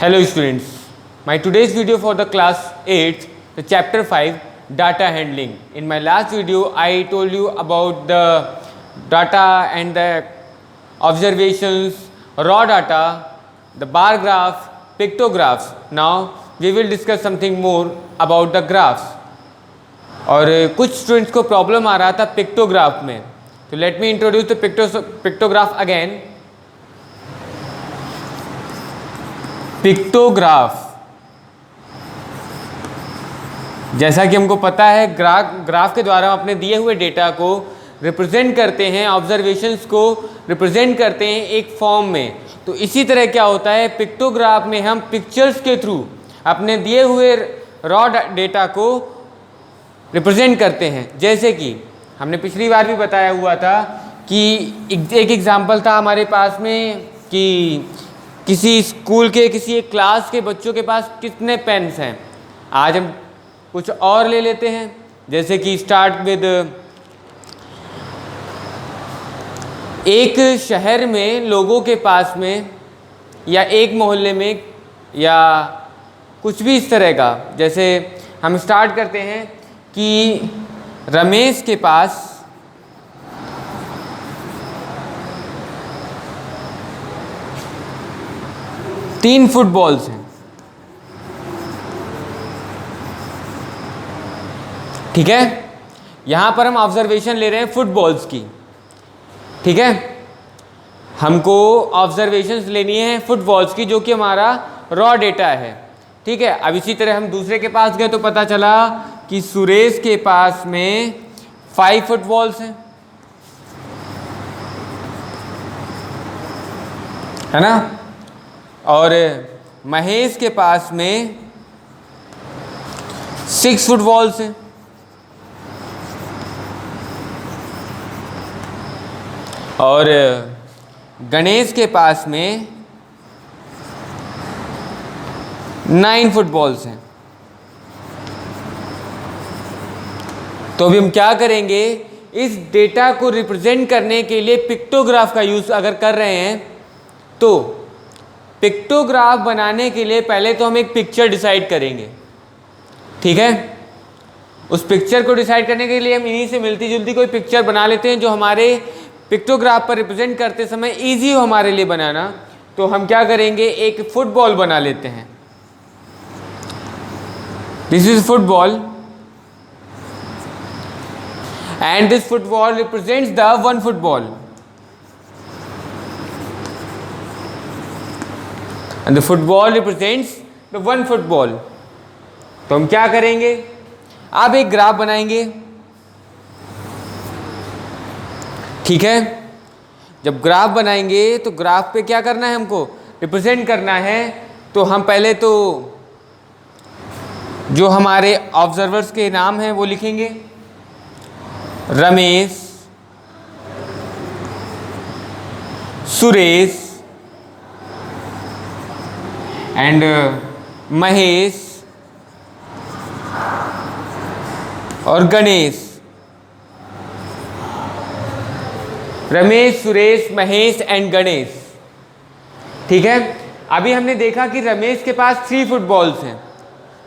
Hello students, my today's video for the class 8, the chapter 5, data handling. In my last video I told you about the data and the observations, raw data, the bar graph, pictographs. Now we will discuss something more about the graphs. और कुछ students को problem आ रहा था pictograph में, तो let me introduce the pictograph again. Pictograph, जैसा कि हमको पता है ग्राफ के द्वारा हम अपने दिए हुए डेटा को रिप्रेजेंट करते हैं, ऑब्जर्वेशंस को रिप्रेजेंट करते हैं एक फॉर्म में. तो इसी तरह क्या होता है पिक्टोग्राफ में, हम पिक्चर्स के थ्रू अपने दिए हुए रॉ डेटा को रिप्रेजेंट करते हैं. जैसे कि हमने पिछली बार भी बताया हुआ था कि एक एग्जांपल था हमारे पास में कि किसी स्कूल के किसी एक क्लास के बच्चों के पास कितने पेन्स हैं. आज हम कुछ और ले लेते हैं, जैसे कि स्टार्ट विद एक शहर में लोगों के पास में या एक मोहल्ले में या कुछ भी इस तरह का. जैसे हम स्टार्ट करते हैं कि रमेश के पास 3 फुटबॉल्स हैं. ठीक है, यहां पर हम ऑब्जर्वेशन ले रहे हैं फुटबॉल्स की. ठीक है, हमको ऑब्जर्वेशंस लेनी है फुटबॉल्स की, जो कि हमारा रॉ डेटा है. ठीक है, अब इसी तरह हम दूसरे के पास गए तो पता चला कि सुरेश के पास में 5 फुटबॉल्स हैं, है ना, और महेश के पास में 6 फुटबॉल्स हैं. और गणेश के पास में 9 फुटबॉल्स हैं. तो अभी हम क्या करेंगे, इस डेटा को रिप्रेजेंट करने के लिए पिक्टोग्राफ का यूज़ अगर कर रहे हैं तो पिक्टोग्राफ बनाने के लिए पहले तो हम एक पिक्चर डिसाइड करेंगे. ठीक है, उस पिक्चर को डिसाइड करने के लिए हम इन्हीं से मिलती जुलती कोई पिक्चर बना लेते हैं जो हमारे पिक्टोग्राफ पर रिप्रेजेंट करते समय इजी हो हमारे लिए बनाना. तो हम क्या करेंगे, एक फुटबॉल बना लेते हैं. This is football and this football represents the one football and the football represents the one football. तो हम क्या करेंगे, आप एक ग्राफ बनाएंगे. ठीक है, जब ग्राफ बनाएंगे तो ग्राफ पे क्या करना है, हमको रिप्रेजेंट करना है. तो हम पहले तो जो हमारे ऑब्जर्वर्स के नाम हैं वो लिखेंगे, रमेश, सुरेश एंड महेश और गणेश. रमेश, सुरेश, महेश एंड गणेश. ठीक है, अभी हमने देखा कि रमेश के पास 3 फुटबॉल्स हैं,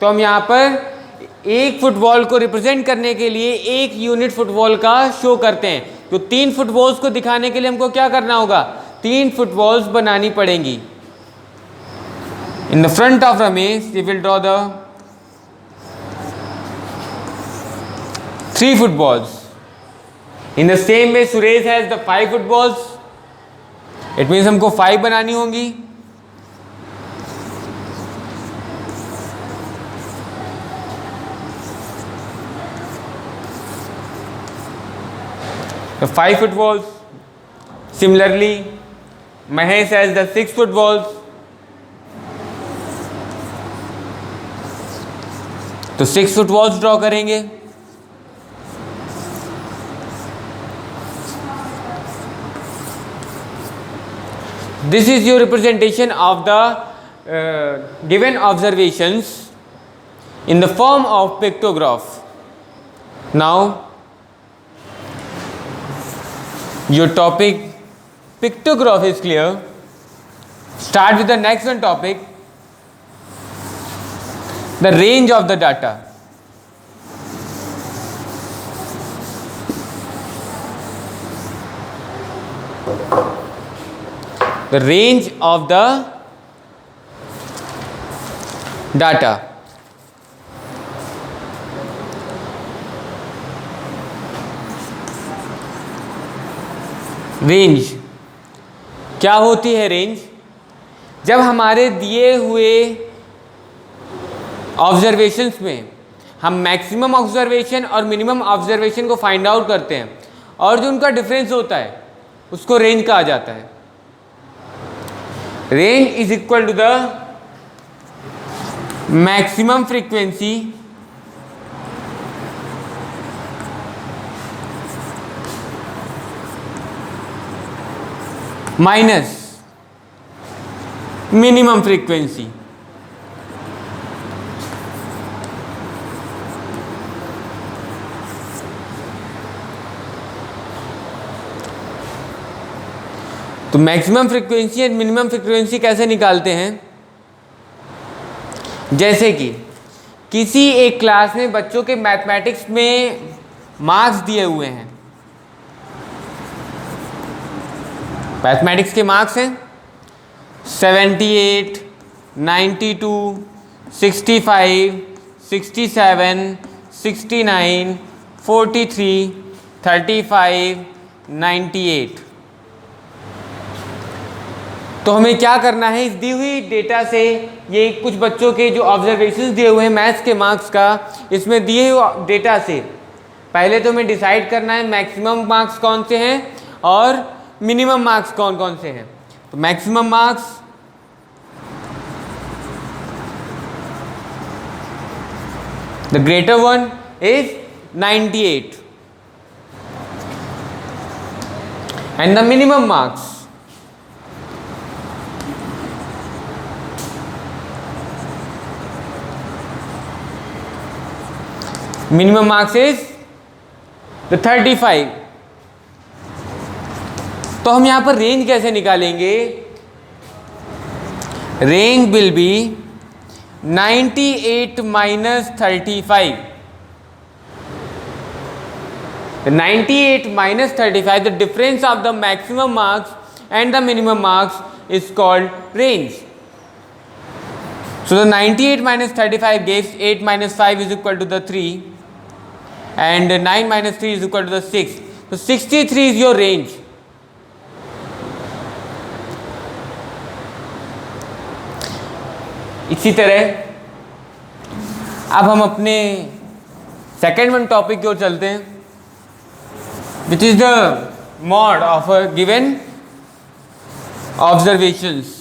तो हम यहाँ पर एक फुटबॉल को रिप्रेजेंट करने के लिए एक यूनिट फुटबॉल का शो करते हैं. तो 3 फुटबॉल्स को दिखाने के लिए हमको क्या करना होगा, 3 फुटबॉल्स बनानी पड़ेंगी. In the front of Ramesh we will draw the 3 footballs. In the same way Suresh has the 5 footballs. It means हमको 5 बनानी होंगी. The 5 footballs. Similarly, Mahesh has the 6 footballs. तो 6 फुटबॉल्स ड्रॉ करेंगे. This is your representation of the given observations in the form of pictograph. Now your topic pictograph is clear. Start with the next one topic, the range of the data, the range of the data. Range क्या होती है? Range जब हमारे दिए हुए observations में हम maximum observation और मिनिमम ऑब्जर्वेशन को फाइंड आउट करते हैं और जो उनका डिफरेंस होता है उसको रेंज कहा जाता है। Range is equal to the maximum frequency minus minimum frequency. तो maximum frequency and minimum frequency कैसे निकालते हैं? जैसे कि किसी एक क्लास में बच्चों के मैथमेटिक्स में मार्क्स दिए हुए हैं, मैथमेटिक्स के मार्क्स हैं 78, 92, 65, 67, 69, 43, 35, 98। तो हमें क्या करना है? इस दी हुई डेटा से ये कुछ बच्चों के जो ऑब्जर्वेशंस दिए हुए हैं मैथ्स के मार्क्स का, इसमें दिए हुए डेटा से पहले तो हमें डिसाइड करना है मैक्सिमम मार्क्स कौन से हैं और मिनिमम मार्क्स कौन कौन से हैं। तो maximum marks the greater one is 98 and the minimum marks minimum marks is the 35। तो हम यहां पर रेंज कैसे निकालेंगे? Range will be 98 minus 35। 98 minus 35, the difference of the maximum marks and the minimum marks is called range. So the 98 minus 35 gives 8 minus 5 is equal to the 3 and 9 minus 3 is equal to the 6. So 63 is your range. इसी तरह अब हम अपने second one topic की ओर चलते हैं, which is the mod of a given observations.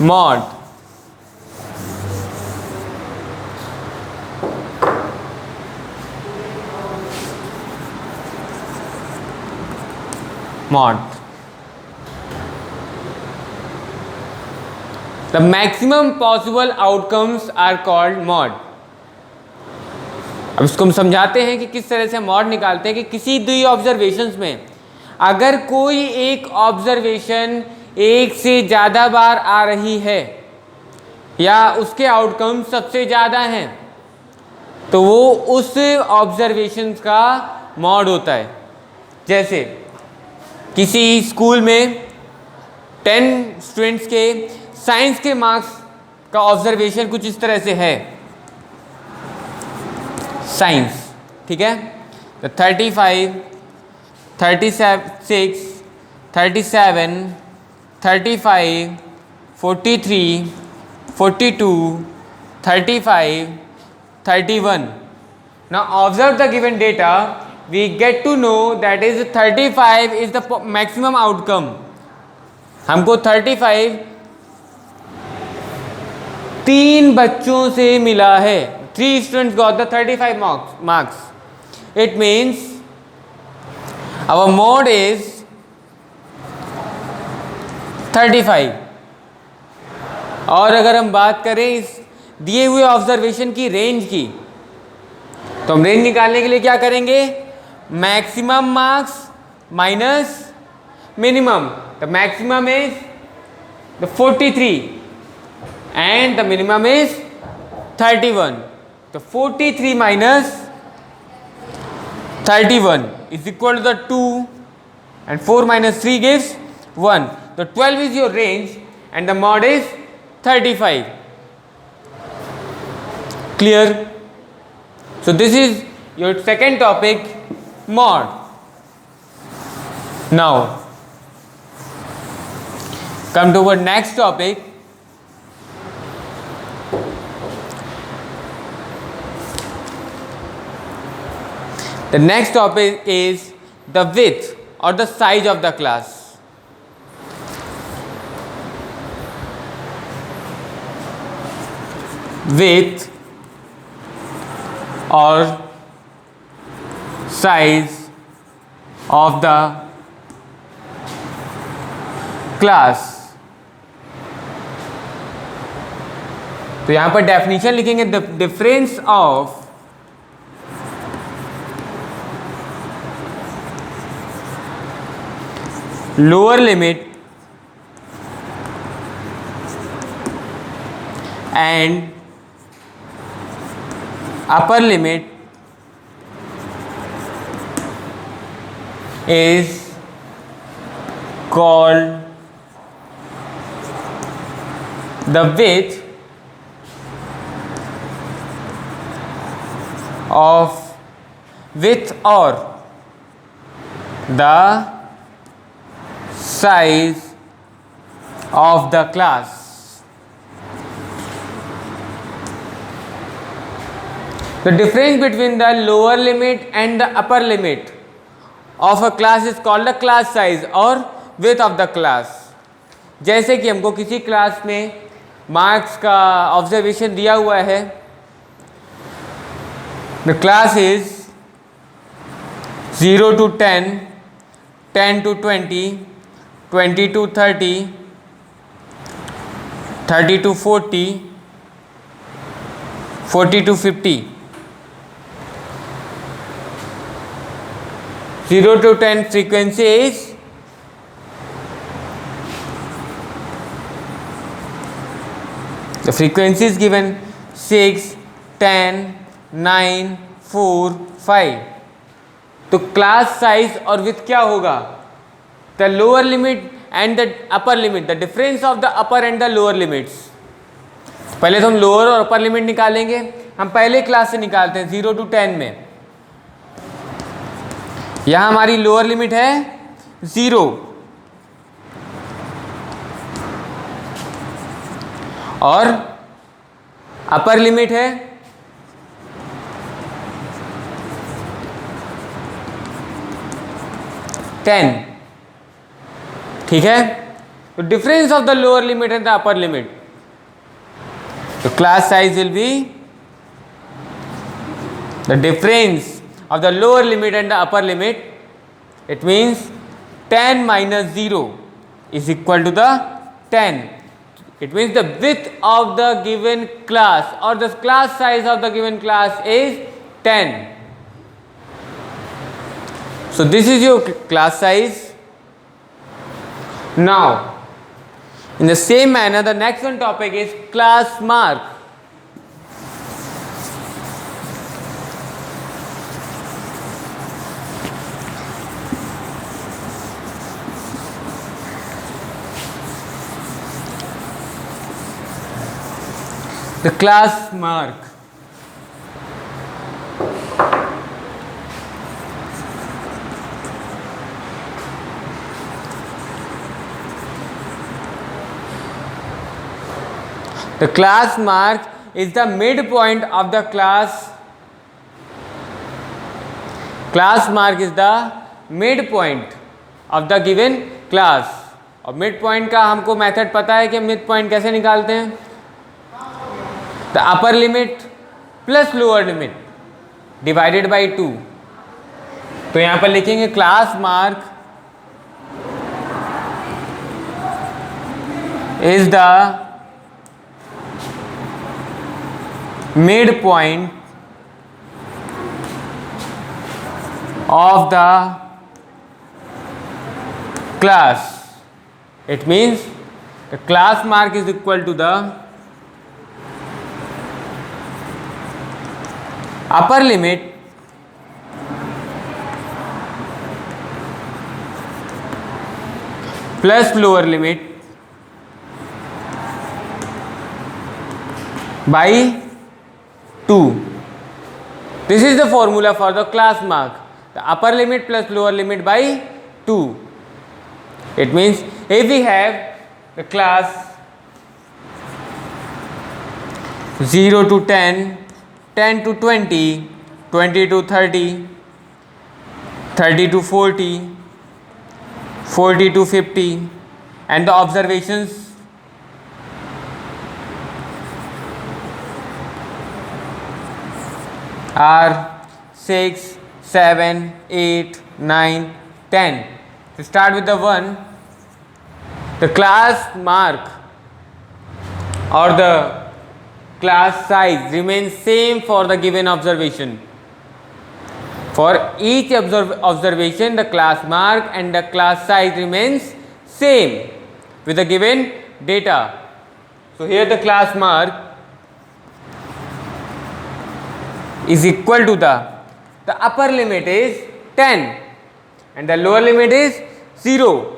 Mod The maximum possible outcomes are called mod। अब इसको हम समझाते हैं कि किस तरह से मॉड निकालते हैं कि किसी दो ऑब्जर्वेशंस में अगर कोई एक ऑब्जर्वेशन एक से ज़्यादा बार आ रही है या उसके आउटकम सबसे ज़्यादा हैं तो वो उस ऑब्जर्वेशंस का मॉड होता है। जैसे किसी स्कूल में 10 स्टूडेंट्स के साइंस के मार्क्स का ऑब्जर्वेशन कुछ इस तरह से है। साइंस, ठीक है, तो 35, 36, 37, 35, 43, 42, 35, 31. Now observe the given data. We get to know that is 35 is the maximum outcome. हमको 35 3 बच्चों से मिला है। 3 students got the 35 marks. It means our mode is 35। और अगर हम बात करें इस दिए हुए ऑब्जर्वेशन की रेंज की, तो हम रेंज निकालने के लिए क्या करेंगे? Maximum marks minus minimum. The maximum is the 43 and the minimum is 31. So 43 minus 31 is equal to the 2, and 4 minus 3 gives 1. So 12 is your range and the mod is 35. Clear? So this is your second topic, mod. Now come to our next topic. The next topic is the width or the size of the class. Width or size of the class. तो यहाँ पर definition लिखेंगे, the difference of lower limit and upper limit is called the width or the size of the class. The difference between the lower limit and the upper limit of a class is called the class size or width of the class. जैसे कि हमको किसी class में marks का observation दिया हुआ है, the class is 0 to 10, 10 to 20, 20 to 30, 30 to 40, 40 to 50. 0 to 10 frequency is the frequency is given 6, 10, 9, 4, 5. तो क्लास साइज और विथ क्या होगा? The lower limit and the upper limit, the difference of the upper and the lower limits. पहले तो हम lower और upper limit निकालेंगे. हम पहले क्लास से निकालते हैं 0 to 10 में. यहां हमारी लोअर लिमिट है 0 और अपर लिमिट है 10. ठीक है. तो difference of the lower limit and the upper limit, तो class size will be the difference of the lower limit and the upper limit. It means 10 minus 0 is equal to the 10. It means the width of the given class or the class size of the given class is 10. So this is your class size. Now in the same manner, the next one topic is class mark. The class mark. The class mark is the midpoint of the class. Class mark is the midpoint of the given class. और midpoint का हमको method पता है कि midpoint कैसे निकालते हैं. The upper limit plus lower limit divided by 2. तो यहाँ पर लिखेंगे class mark is the midpoint of the class. It means the class mark is equal to the upper limit plus lower limit by 2. This is the formula for the class mark. The upper limit plus lower limit by 2. It means if we have the class 0 to 10, 10 to 20, 20 to 30, 30 to 40, 40 to 50, and the observations are 6, 7, 8, 9, 10. To start with the 1, the class mark or the class size remains same for the given observation. For each observation, the class mark and the class size remains same with the given data. So here the class mark is equal to the upper limit is 10 and the lower limit is 0.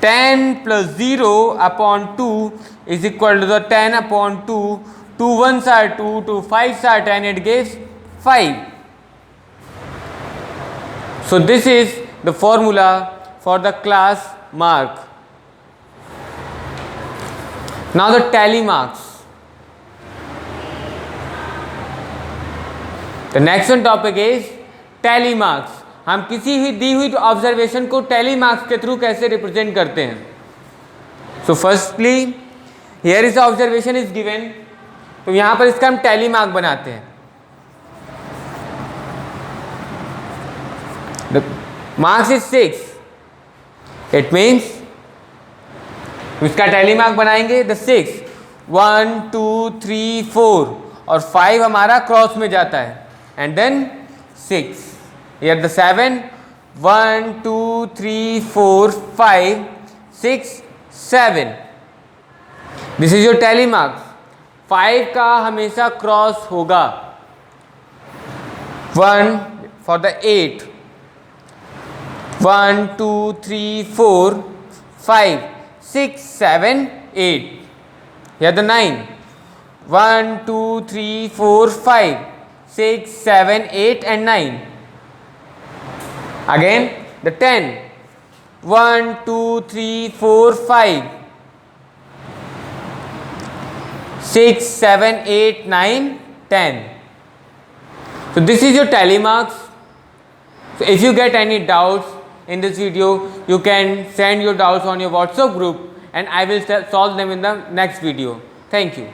10 plus 0 upon 2 is equal to the 10 upon 2. 2 ones are 2, 2 5s are 10, it gives 5. So this is the formula for the class mark. Now the tally marks. The next one topic is tally marks. हम किसी भी दी हुई observation को tally marks के through कैसे represent करते हैं. So firstly here is observation is given, तो यहाँ पर इसका हम टैली मार्क बनाते हैं. The marks is 6, it means इसका टैली मार्क बनाएंगे द 6, 1 2 3 4 और 5 हमारा क्रॉस में जाता है and then 6. Here the 7, 1 2 3 4 5 6 7. This is your tally marks. 5 का हमेशा क्रॉस होगा. 1 for the 8, 1 2 3 4 5 6 7 8. Here the 9, 1 2 3 4 5 6 7 8 and 9. Again the 10, 1 2 3 4 5 6 7 8 9 10. So this is your tally marks. So if you get any doubts in this video, you can send your doubts on your WhatsApp group and I will solve them in the next video. Thank you.